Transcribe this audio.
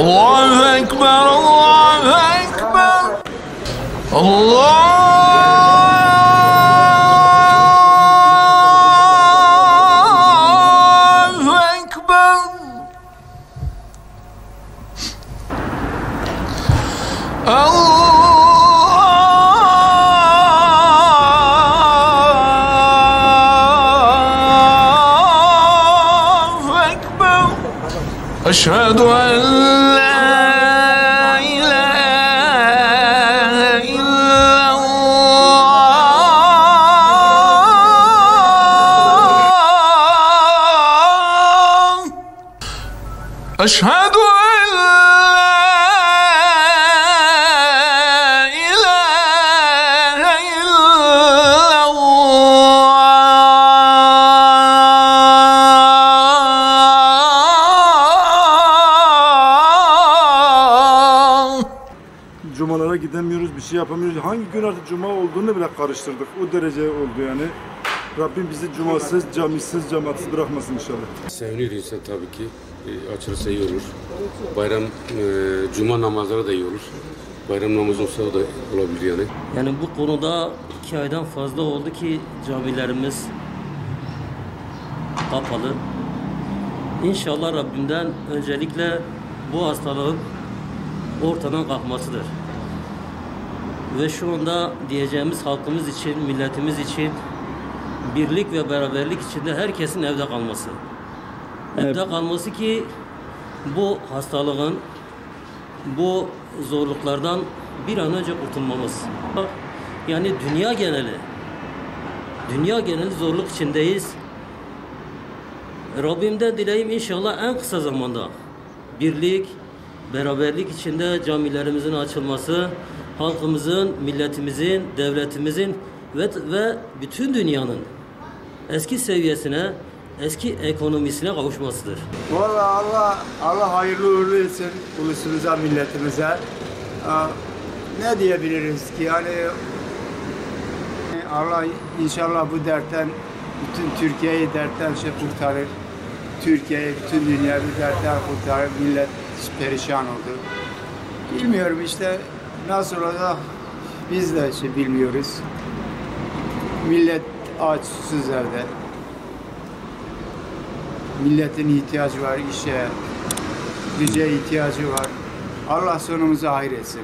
Allahu Ekber, Allahu Ekber. Allahu Ekber. Allahu Ekber. Eşhedü en la ilahe illallah. Eşhedü en la ilahe illallah. Cumalara gidemiyoruz, bir şey yapamıyoruz. Hangi gün artık cuma olduğunu bile karıştırdık. O derece oldu yani. Rabbim bizi cumasız, camisiz, cemaatsiz bırakmasın inşallah. Seviniyoruz tabii ki. Açılırsa iyi olur. Bayram, cuma namazları da iyi olur. Bayram namazı olsa da olabilir yani. Yani bu konuda 2 aydan fazla oldu ki camilerimiz kapalı. İnşallah Rabbimden öncelikle bu hastalığın ortadan kalkmasıdır. Ve şu anda diyeceğimiz halkımız için, milletimiz için birlik ve beraberlik içinde herkesin evde kalması. Evde kalması ki bu hastalığın, bu zorluklardan bir an önce kurtulmamız. Yani dünya geneli zorluk içindeyiz. Rabbimden dileyim inşallah en kısa zamanda birlik, beraberlik içinde camilerimizin açılması, halkımızın, milletimizin, devletimizin ve bütün dünyanın eski seviyesine, eski ekonomisine kavuşmasıdır. Vallahi Allah hayırlı uğurlu etsin ulusumuza, milletimize. Ne diyebiliriz ki yani Allah inşallah bu dertten bütün Türkiye'yi dertten kurtarır. Türkiye'yi, bütün dünya bir dertten kurtarır. Millet perişan oldu. Bilmiyorum işte nasıl olacak biz de bilmiyoruz. Millet aç, susuz evde. Milletin ihtiyacı var işe, güce ihtiyacı var. Allah sonumuzu hayır etsin.